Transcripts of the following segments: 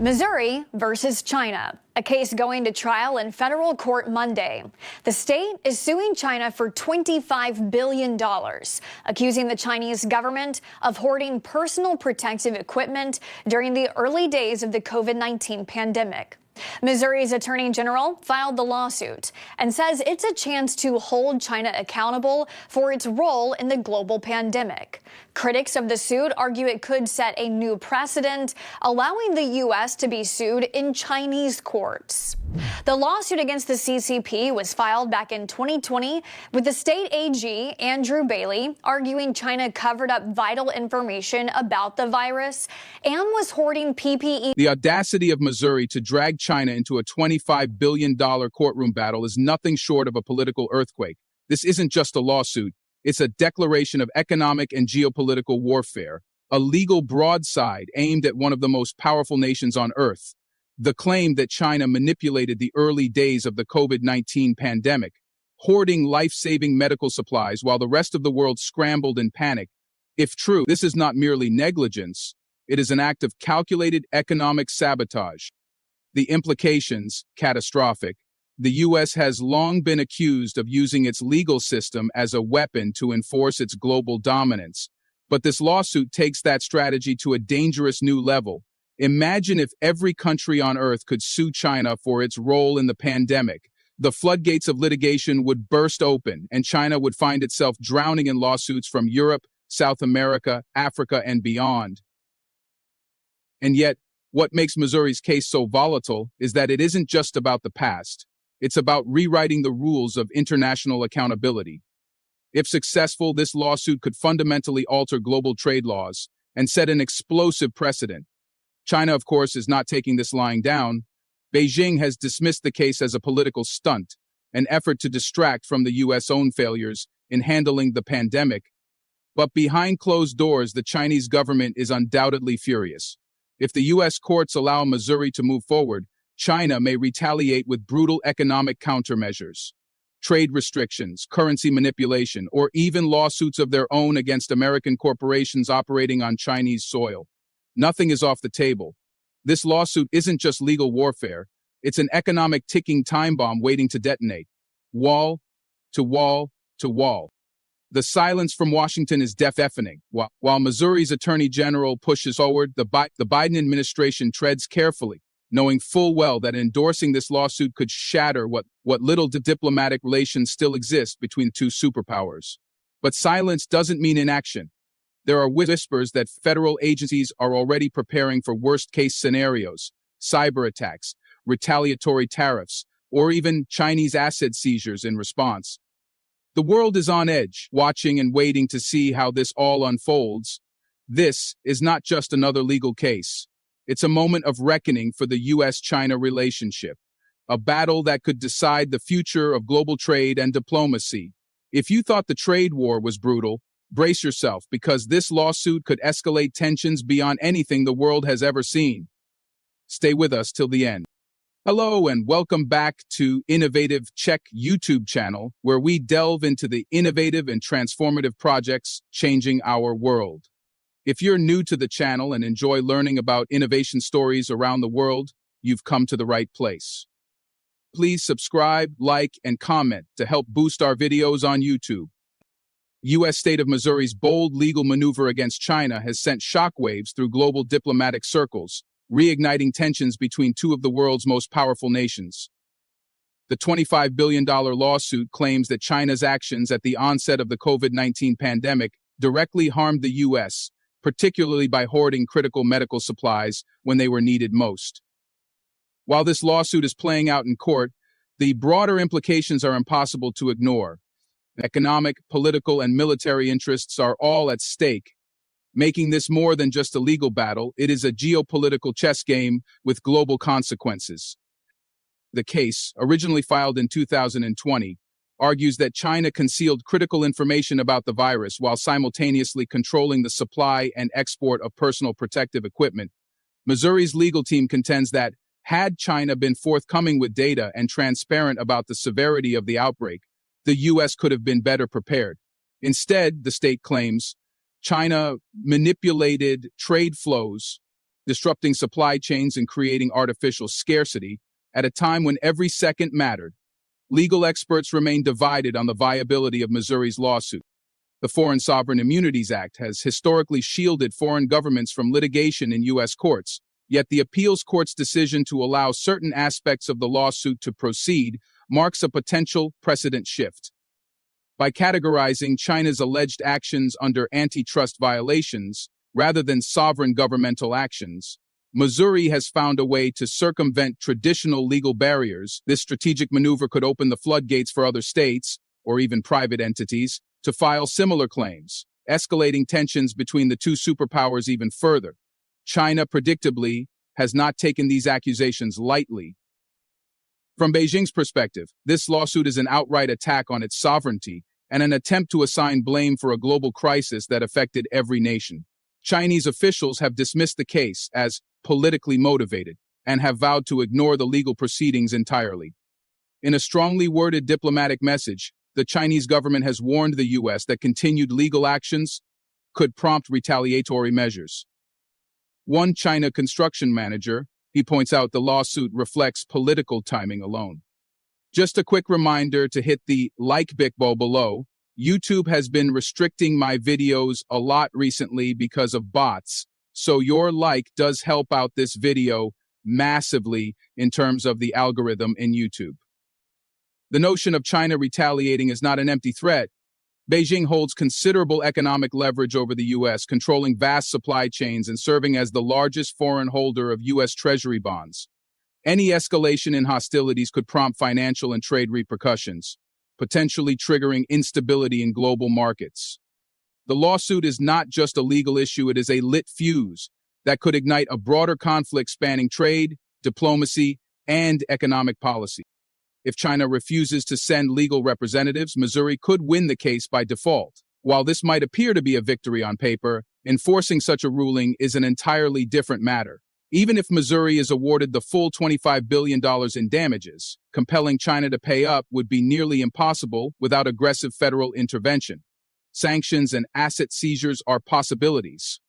Missouri versus China, a case going to trial in federal court Monday. The state is suing China for $25 billion, accusing the Chinese government of hoarding personal protective equipment during the early days of the COVID-19 pandemic. Missouri's Attorney General filed the lawsuit and says it's a chance to hold China accountable for its role in the global pandemic. Critics of the suit argue it could set a new precedent, allowing the U.S. to be sued in Chinese courts. The lawsuit against the CCP was filed back in 2020, with the state AG, Andrew Bailey, arguing China covered up vital information about the virus and was hoarding PPE. The audacity of Missouri to drag China into a $25 billion courtroom battle is nothing short of a political earthquake. This isn't just a lawsuit. It's a declaration of economic and geopolitical warfare, a legal broadside aimed at one of the most powerful nations on earth. The claim that China manipulated the early days of the COVID-19 pandemic, hoarding life-saving medical supplies while the rest of the world scrambled in panic. If true, this is not merely negligence. It is an act of calculated economic sabotage. The implications, catastrophic. The U.S. has long been accused of using its legal system as a weapon to enforce its global dominance. But this lawsuit takes that strategy to a dangerous new level. Imagine if every country on earth could sue China for its role in the pandemic. The floodgates of litigation would burst open, and China would find itself drowning in lawsuits from Europe, South America, Africa, and beyond. And yet, what makes Missouri's case so volatile is that it isn't just about the past. It's about rewriting the rules of international accountability. If successful, this lawsuit could fundamentally alter global trade laws and set an explosive precedent. China, of course, is not taking this lying down. Beijing has dismissed the case as a political stunt, an effort to distract from the U.S. own failures in handling the pandemic. But behind closed doors, the Chinese government is undoubtedly furious. If the U.S. courts allow Missouri to move forward, China may retaliate with brutal economic countermeasures, trade restrictions, currency manipulation, or even lawsuits of their own against American corporations operating on Chinese soil. Nothing is off the table. This lawsuit isn't just legal warfare. It's an economic ticking time bomb waiting to detonate. Wall to wall to wall. The silence from Washington is deafening. While Missouri's Attorney General pushes forward, the Biden administration treads carefully, knowing full well that endorsing this lawsuit could shatter what little diplomatic relations still exist between the two superpowers. But silence doesn't mean inaction. There are whispers that federal agencies are already preparing for worst-case scenarios, cyber attacks, retaliatory tariffs, or even Chinese asset seizures in response. The world is on edge, watching and waiting to see how this all unfolds. This is not just another legal case. It's a moment of reckoning for the U.S.-China relationship, a battle that could decide the future of global trade and diplomacy. If you thought the trade war was brutal, brace yourself, because this lawsuit could escalate tensions beyond anything the world has ever seen. Stay with us till the end. Hello and welcome back to Innovative Check YouTube channel, where we delve into the innovative and transformative projects changing our world. If you're new to the channel and enjoy learning about innovation stories around the world, you've come to the right place. Please subscribe, like, and comment to help boost our videos on YouTube. U.S. state of Missouri's bold legal maneuver against China has sent shockwaves through global diplomatic circles, reigniting tensions between two of the world's most powerful nations. The $25 billion lawsuit claims that China's actions at the onset of the COVID-19 pandemic directly harmed the U.S., particularly by hoarding critical medical supplies when they were needed most. While this lawsuit is playing out in court, the broader implications are impossible to ignore. Economic, political, and military interests are all at stake. Making this more than just a legal battle, it is a geopolitical chess game with global consequences. The case, originally filed in 2020, argues that China concealed critical information about the virus while simultaneously controlling the supply and export of personal protective equipment. Missouri's legal team contends that, had China been forthcoming with data and transparent about the severity of the outbreak, the U.S. could have been better prepared. Instead, the state claims, China manipulated trade flows. disrupting supply chains and creating artificial scarcity at a time when every second mattered. Legal experts remain divided on the viability of Missouri's lawsuit. The Foreign Sovereign Immunities Act has historically shielded foreign governments from litigation in U.S. courts, yet the appeals court's decision to allow certain aspects of the lawsuit to proceed marks a potential precedent shift. By categorizing China's alleged actions under antitrust violations rather than sovereign governmental actions, Missouri has found a way to circumvent traditional legal barriers. This strategic maneuver could open the floodgates for other states, or even private entities, to file similar claims, escalating tensions between the two superpowers even further. China, predictably, has not taken these accusations lightly. From Beijing's perspective, this lawsuit is an outright attack on its sovereignty and an attempt to assign blame for a global crisis that affected every nation. Chinese officials have dismissed the case as politically motivated and have vowed to ignore the legal proceedings entirely. In a strongly worded diplomatic message, the Chinese government has warned the U.S. that continued legal actions could prompt retaliatory measures. One China construction manager, he points out the lawsuit reflects political timing alone. Just a quick reminder to hit the like button below. YouTube has been restricting my videos a lot recently because of bots, so your like does help out this video massively in terms of the algorithm in YouTube. The notion of China retaliating is not an empty threat. Beijing holds considerable economic leverage over the U.S., controlling vast supply chains and serving as the largest foreign holder of U.S. Treasury bonds. Any escalation in hostilities could prompt financial and trade repercussions, potentially triggering instability in global markets. The lawsuit is not just a legal issue, it is a lit fuse that could ignite a broader conflict spanning trade, diplomacy, and economic policy. If China refuses to send legal representatives, Missouri could win the case by default. While this might appear to be a victory on paper, enforcing such a ruling is an entirely different matter. Even if Missouri is awarded the full $25 billion in damages, compelling China to pay up would be nearly impossible without aggressive federal intervention. Sanctions and asset seizures are possibilities,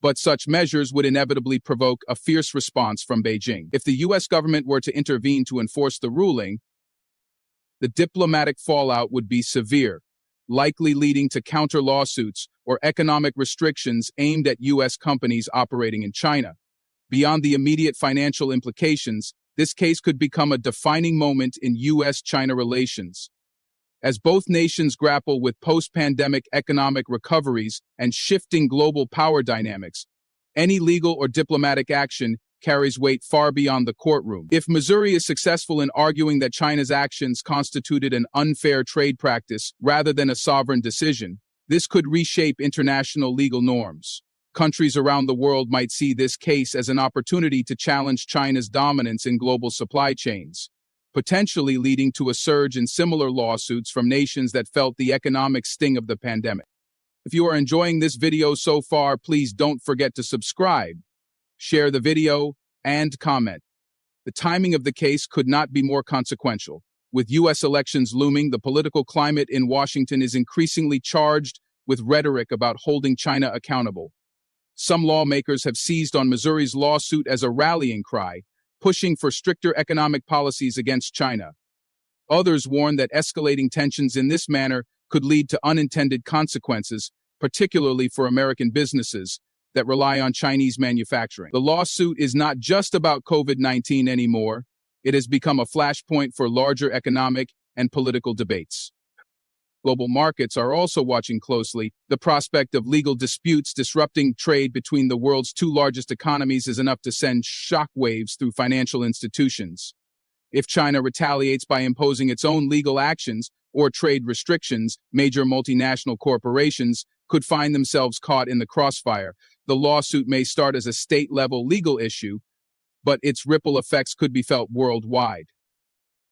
but such measures would inevitably provoke a fierce response from Beijing. If the U.S. government were to intervene to enforce the ruling, the diplomatic fallout would be severe, likely leading to counter-lawsuits or economic restrictions aimed at U.S. companies operating in China. Beyond the immediate financial implications, this case could become a defining moment in U.S.-China relations. As both nations grapple with post-pandemic economic recoveries and shifting global power dynamics, any legal or diplomatic action carries weight far beyond the courtroom. If Missouri is successful in arguing that China's actions constituted an unfair trade practice rather than a sovereign decision, this could reshape international legal norms. Countries around the world might see this case as an opportunity to challenge China's dominance in global supply chains, potentially leading to a surge in similar lawsuits from nations that felt the economic sting of the pandemic. If you are enjoying this video so far, please don't forget to subscribe, share the video, and comment. The timing of the case could not be more consequential. With U.S. elections looming, the political climate in Washington is increasingly charged with rhetoric about holding China accountable. Some lawmakers have seized on Missouri's lawsuit as a rallying cry, pushing for stricter economic policies against China. Others warn that escalating tensions in this manner could lead to unintended consequences, particularly for American businesses that rely on Chinese manufacturing. The lawsuit is not just about COVID-19 anymore. It has become a flashpoint for larger economic and political debates. Global markets are also watching closely. The prospect of legal disputes disrupting trade between the world's two largest economies is enough to send shockwaves through financial institutions. If China retaliates by imposing its own legal actions or trade restrictions, major multinational corporations could find themselves caught in the crossfire. The lawsuit may start as a state-level legal issue, but its ripple effects could be felt worldwide.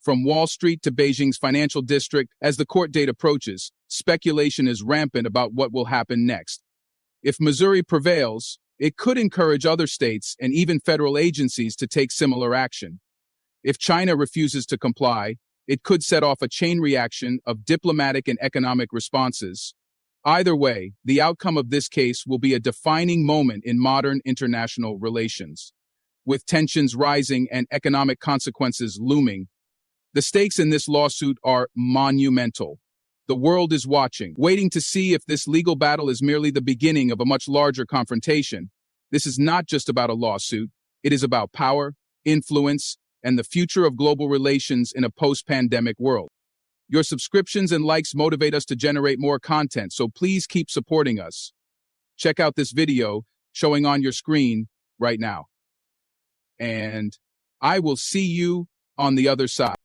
From Wall Street to Beijing's financial district, as the court date approaches, speculation is rampant about what will happen next. If Missouri prevails, it could encourage other states and even federal agencies to take similar action. If China refuses to comply, it could set off a chain reaction of diplomatic and economic responses. Either way, the outcome of this case will be a defining moment in modern international relations. With tensions rising and economic consequences looming, the stakes in this lawsuit are monumental. The world is watching, waiting to see if this legal battle is merely the beginning of a much larger confrontation. This is not just about a lawsuit, it is about power, influence, and the future of global relations in a post-pandemic world. Your subscriptions and likes motivate us to generate more content, so please keep supporting us. Check out this video showing on your screen right now. And I will see you on the other side.